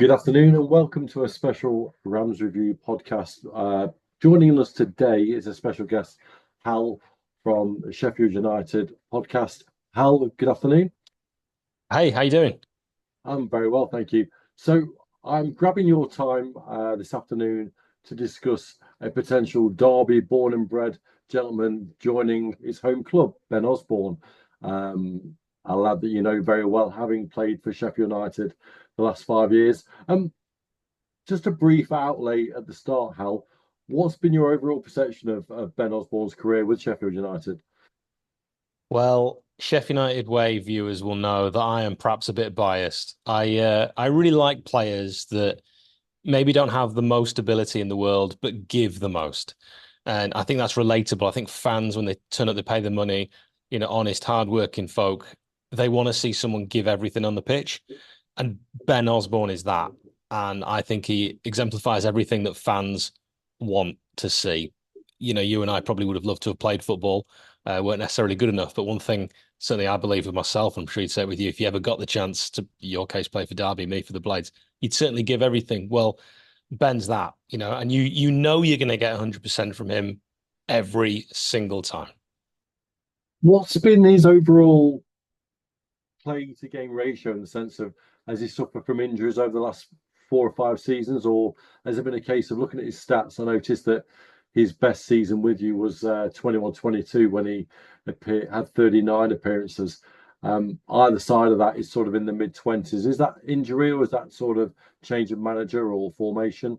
Good afternoon and welcome to a special Rams Review podcast. Joining us today is a special guest, Hal from Sheffield United podcast. Hal, good afternoon. Hey, how you doing? I'm very well, thank you. So I'm grabbing your time this afternoon to discuss a potential Derby born and bred gentleman joining his home club, Ben Osborn, a lad that you know very well, having played for Sheffield United the last 5 years. Just a brief outlay at the start, Hal. What's been your overall perception of Ben Osborn's career with Sheffield United? Well, Sheffield United way viewers will know that I am perhaps a bit biased. I really like players that maybe don't have the most ability in the world, but give the most. And I think that's relatable. I think fans, when they turn up, they pay the money, honest, hardworking folk, they want to see someone give everything on the pitch. And Ben Osborn is that. And I think he exemplifies everything that fans want to see. You and I probably would have loved to have played football, weren't necessarily good enough. But one thing, certainly I believe with myself, I'm sure you'd say it with you, if you ever got the chance to, your case, play for Derby, me for the Blades, you'd certainly give everything. Well, Ben's that, and you know you're going to get 100% from him every single time. What's been his overall play to game ratio in the sense of has he suffered from injuries over the last 4 or 5 seasons, or has it been a case of looking at his stats? I noticed that his best season with you was 21-22 when he had 39 appearances. Either side of that is sort of in the mid 20s. Is that injury or is that sort of change of manager or formation?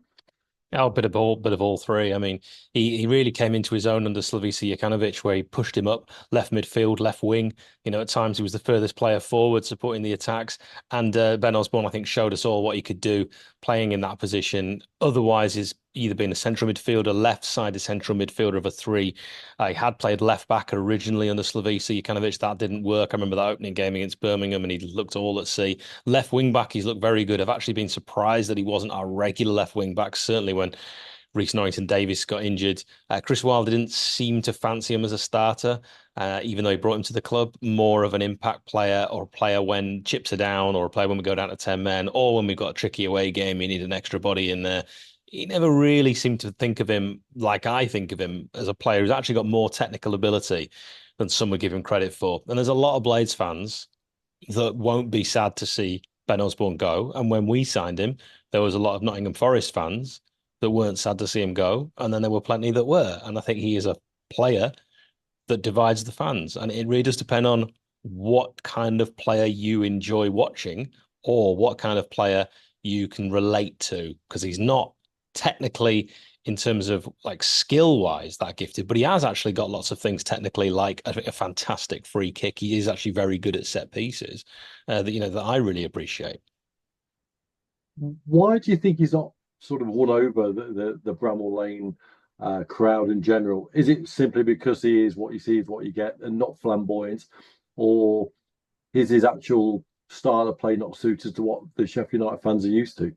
Oh, bit of all three. I mean, he really came into his own under Slavisa Jokanovic, where he pushed him up left midfield, left wing. At times he was the furthest player forward, supporting the attacks. And Ben Osborne, I think, showed us all what he could do playing in that position. Otherwise, he's either been a central midfielder, left-sided central midfielder of a three. He had played left back originally under Slavisa Jokanovic. That didn't work. I remember that opening game against Birmingham, and he looked all at sea. Left wing back, he's looked very good. I've actually been surprised that he wasn't our regular left wing back, certainly when Reece Norrington-Davies got injured. Chris Wilder didn't seem to fancy him as a starter, even though he brought him to the club. More of an impact player, or a player when chips are down, or a player when we go down to 10 men, or when we've got a tricky away game, you need an extra body in there. He never really seemed to think of him like I think of him, as a player who's actually got more technical ability than some would give him credit for. And there's a lot of Blades fans that won't be sad to see Ben Osborn go. And when we signed him, there was a lot of Nottingham Forest fans that weren't sad to see him go. And then there were plenty that were. And I think he is a player that divides the fans. And it really does depend on what kind of player you enjoy watching, or what kind of player you can relate to, because he's not technically, in terms of like skill wise, that gifted, but he has actually got lots of things technically, like a fantastic free kick. He is actually very good at set pieces, that I really appreciate. Why do you think he's not sort of won over the Bramall Lane crowd in general? Is it simply because he is what you see is what you get and not flamboyant, or is his actual style of play not suited to what the Sheffield United fans are used to?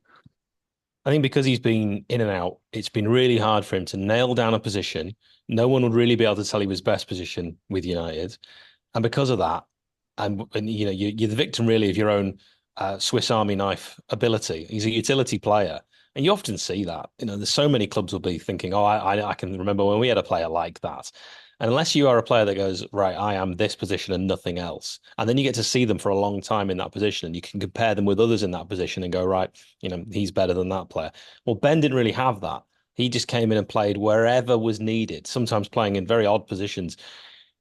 I think because he's been in and out, it's been really hard for him to nail down a position. No one would really be able to tell he was best position with United. And because of that, and you're the victim really of your own Swiss Army knife ability. He's a utility player. And you often see that. There's so many clubs will be thinking, oh, I can remember when we had a player like that. And unless you are a player that goes, right, I am this position and nothing else. And then you get to see them for a long time in that position, and you can compare them with others in that position and go, right, he's better than that player. Well, Ben didn't really have that. He just came in and played wherever was needed, sometimes playing in very odd positions.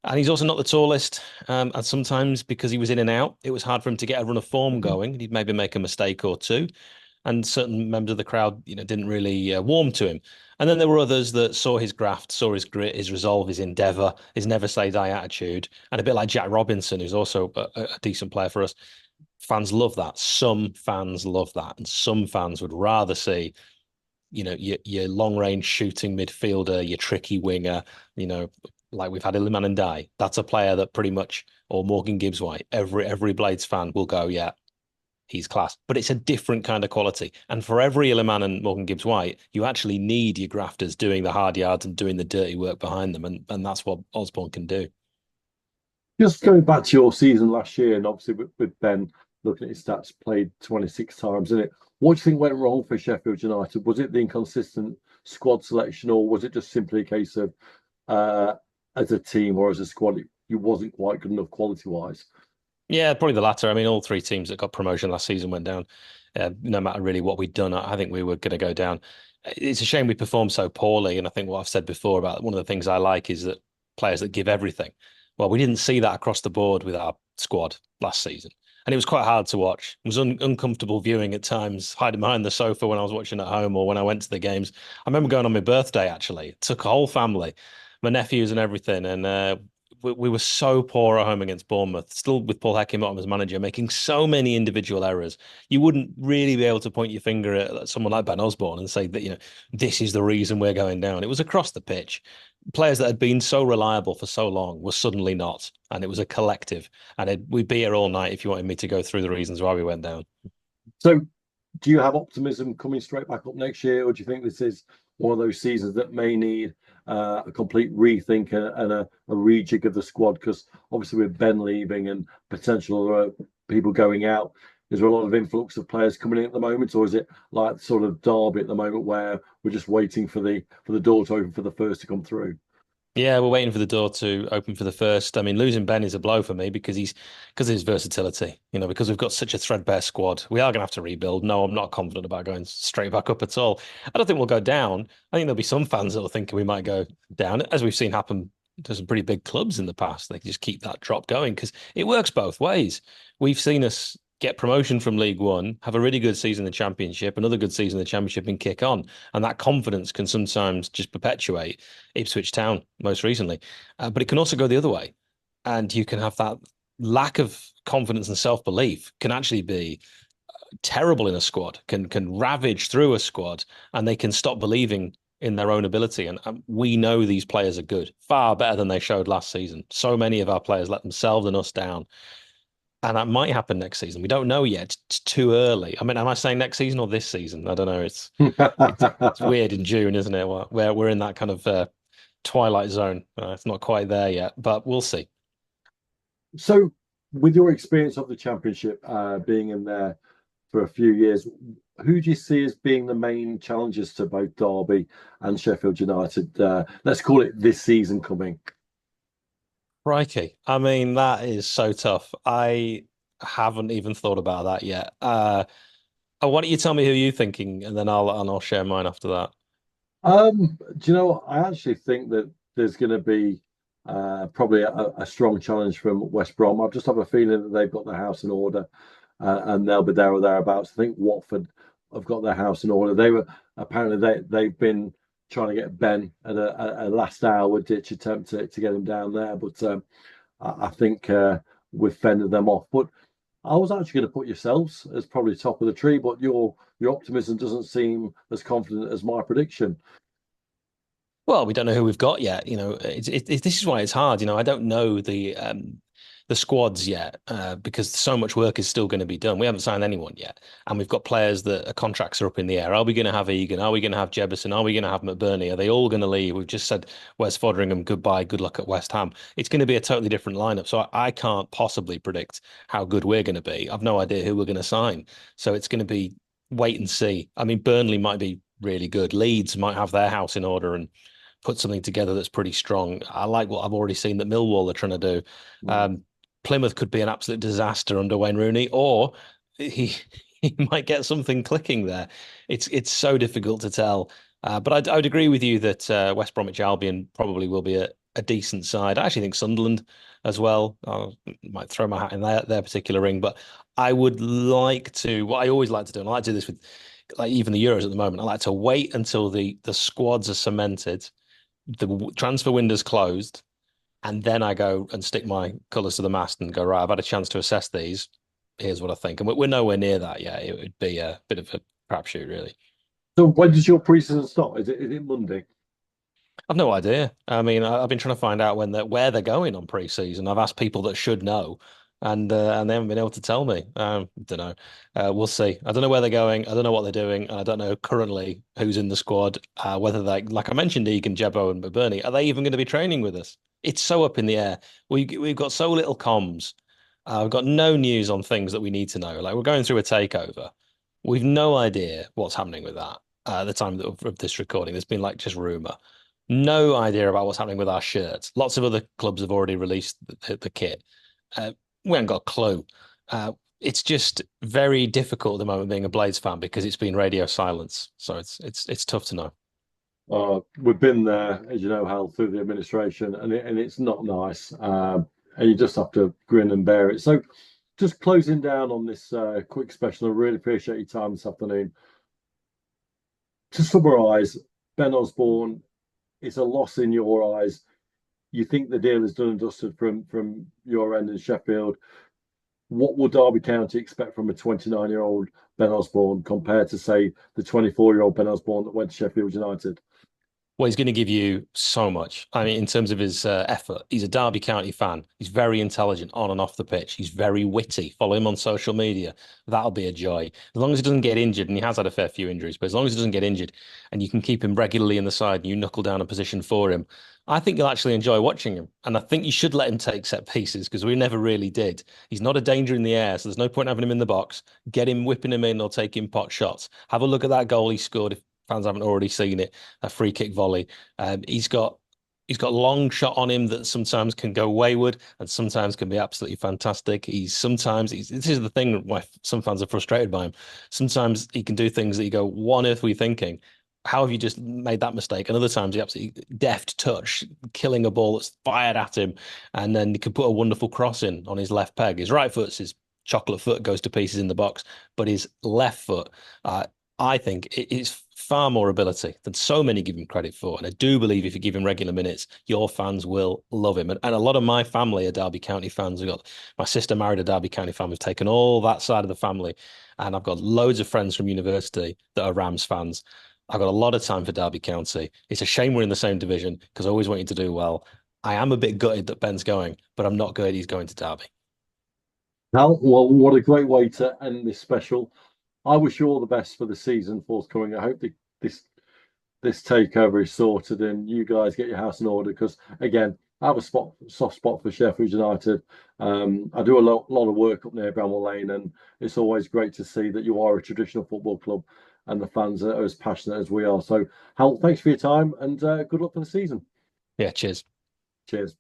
And he's also not the tallest. And sometimes because he was in and out, it was hard for him to get a run of form going. He'd maybe make a mistake or two. And certain members of the crowd, didn't really warm to him. And then there were others that saw his graft, saw his grit, his resolve, his endeavour, his never say die attitude. And a bit like Jack Robinson, who's also a decent player for us. Fans love that. Some fans love that. And some fans would rather see, your long range shooting midfielder, your tricky winger, you know, like we've had Iliman and Die. That's a player that pretty much, or Morgan Gibbs White, every Blades fan will go, yeah, he's class. But it's a different kind of quality. And for every Iliman and Morgan Gibbs White, you actually need your grafters doing the hard yards and doing the dirty work behind them. And that's what Osborne can do. Just going back to your season last year, and obviously with Ben, looking at his stats, played 26 times in it. What do you think went wrong for Sheffield United? Was it the inconsistent squad selection, or was it just simply a case of uh, as a team or as a squad, you wasn't quite good enough quality wise? Yeah, probably the latter. I mean, all three teams that got promotion last season went down. No matter really what we'd done, I think we were going to go down. It's a shame we performed so poorly. And I think what I've said before about one of the things I like is that players that give everything. Well, we didn't see that across the board with our squad last season. And it was quite hard to watch. It was uncomfortable viewing at times, hiding behind the sofa when I was watching at home or when I went to the games. I remember going on my birthday, actually. It took a whole family, my nephews and everything. And we were so poor at home against Bournemouth, still with Paul Heckingbottom as manager, making so many individual errors. You wouldn't really be able to point your finger at someone like Ben Osborn and say that, this is the reason we're going down. It was across the pitch. Players that had been so reliable for so long were suddenly not. And it was a collective. And we'd be here all night if you wanted me to go through the reasons why we went down. So, do you have optimism coming straight back up next year, or do you think this is one of those seasons that may need a complete rethink and a rejig of the squad? Because obviously, with Ben leaving and potential people going out, is there a lot of influx of players coming in at the moment, or is it like sort of Derby at the moment where we're just waiting for the door to open for the first to come through? Yeah, we're waiting for the door to open for the first. I mean, losing Ben is a blow for me because of his versatility. Because we've got such a threadbare squad, we are going to have to rebuild. No, I'm not confident about going straight back up at all. I don't think we'll go down. I think there'll be some fans that will think we might go down, as we've seen happen to some pretty big clubs in the past. They can just keep that drop going because it works both ways. We've seen us get promotion from League One, have a really good season in the Championship, another good season in the Championship, and kick on. And that confidence can sometimes just perpetuate. Ipswich Town, most recently. But it can also go the other way. And you can have that lack of confidence and self-belief can actually be terrible in a squad, can ravage through a squad, and they can stop believing in their own ability. And we know these players are good, far better than they showed last season. So many of our players let themselves and us down. And that might happen next season. We don't know yet. It's too early. I mean, am I saying next season or this season? I don't know. It's weird in June, isn't it? Where we're in that kind of twilight zone. It's not quite there yet, but we'll see. So, with your experience of the Championship, being in there for a few years, who do you see as being the main challenges to both Derby and Sheffield United? Let's call it this season coming. Crikey. I mean, that is so tough. I haven't even thought about that yet. Why don't you tell me who you're thinking, and then I'll share mine after that. Do you know what? I actually think that there's going to be probably a strong challenge from West Brom. I just have a feeling that they've got their house in order and they'll be there or thereabouts. I think Watford have got their house in order. They were apparently they've been trying to get Ben at a last hour ditch attempt to get him down there, but I think we've fended them off. But I was actually going to put yourselves as probably top of the tree, but your optimism doesn't seem as confident as my prediction. Well, we don't know who we've got yet. This is why it's hard. I don't know the squads yet because so much work is still going to be done. We haven't signed anyone yet, and we've got players that contracts are up in the air. Are we going to have Egan? Are we going to have Jebison? Are we going to have McBurney? Are they all going to leave? We've just said Wes Foderingham goodbye. Good luck at West Ham. It's going to be a totally different lineup. So I can't possibly predict how good we're going to be. I've no idea who we're going to sign. So it's going to be wait and see. I mean, Burnley might be really good. Leeds might have their house in order and put something together that's pretty strong. I like what I've already seen that Millwall are trying to do. Mm. Plymouth could be an absolute disaster under Wayne Rooney, or he he might get something clicking there. It's so difficult to tell. But I would agree with you that West Bromwich Albion probably will be a decent side. I actually think Sunderland as well. I might throw my hat in their particular ring, but I would like to. What I always like to do, and I like to do this with like even the Euros at the moment. I like to wait until the squads are cemented, the transfer window's closed, and then I go and stick my colours to the mast and go, right, I've had a chance to assess these. Here's what I think. And we're nowhere near that yet. It would be a bit of a crapshoot, really. So when does your preseason start? Is it Monday? I've no idea. I mean, I've been trying to find out where they're going on pre-season. I've asked people that should know, and they haven't been able to tell me. Don't know. We'll see. I don't know where they're going. I don't know what they're doing, and I don't know currently who's in the squad. Whether they, like I mentioned, Egan, Jebbo, and McBurney, are they even going to be training with us? It's so up in the air. We've got so little comms. I've got no news on things that we need to know. Like we're going through a takeover. We've no idea what's happening with that at the time of this recording. There's been like just rumor. No idea about what's happening with our shirts. Lots of other clubs have already released the kit. Uh, we haven't got a clue. It's just very difficult at the moment being a Blades fan because it's been radio silence. So it's tough to know. We've been there, as you know, Hal, through the administration, and it's not nice. And you just have to grin and bear it. So, just closing down on this quick special, I really appreciate your time this afternoon. To summarise, Ben Osborn, it's a loss in your eyes. You think the deal is done and dusted from your end in Sheffield. What will Derby County expect from a 29-year-old Ben Osborn compared to, say, the 24-year-old Ben Osborn that went to Sheffield United? Well, he's going to give you so much. I mean, in terms of his effort, he's a Derby County fan. He's very intelligent on and off the pitch. He's very witty. Follow him on social media. That'll be a joy. As long as he doesn't get injured, and he has had a fair few injuries, but as long as he doesn't get injured and you can keep him regularly in the side and you knuckle down a position for him, I think you'll actually enjoy watching him. And I think you should let him take set pieces because we never really did. He's not a danger in the air, so there's no point having him in the box. Get him whipping him in or taking pot shots. Have a look at that goal he scored if fans haven't already seen it, a free kick volley. He's got long shot on him that sometimes can go wayward and sometimes can be absolutely fantastic. This is the thing why some fans are frustrated by him. Sometimes he can do things that you go, what on earth were you thinking? How have you just made that mistake? And other times he absolutely deft touch, killing a ball that's fired at him, and then he can put a wonderful cross in on his left peg. His right foot's his chocolate foot goes to pieces in the box, but his left foot, I think it is far more ability than so many give him credit for. And I do believe if you give him regular minutes, your fans will love him. And a lot of my family are Derby County fans. We've got my sister married a Derby County fan. We've taken all that side of the family. And I've got loads of friends from university that are Rams fans. I've got a lot of time for Derby County. It's a shame we're in the same division because I always want you to do well. I am a bit gutted that Ben's going, but I'm not gutted he's going to Derby. Hal, well, what a great way to end this special. I wish you all the best for the season forthcoming. I hope that this takeover is sorted and you guys get your house in order because again, I have a soft spot for Sheffield United. I do a lot of work up near Bramall Lane, and it's always great to see that you are a traditional football club and the fans are as passionate as we are. So, Hal, thanks for your time and good luck for the season. Yeah, cheers. Cheers.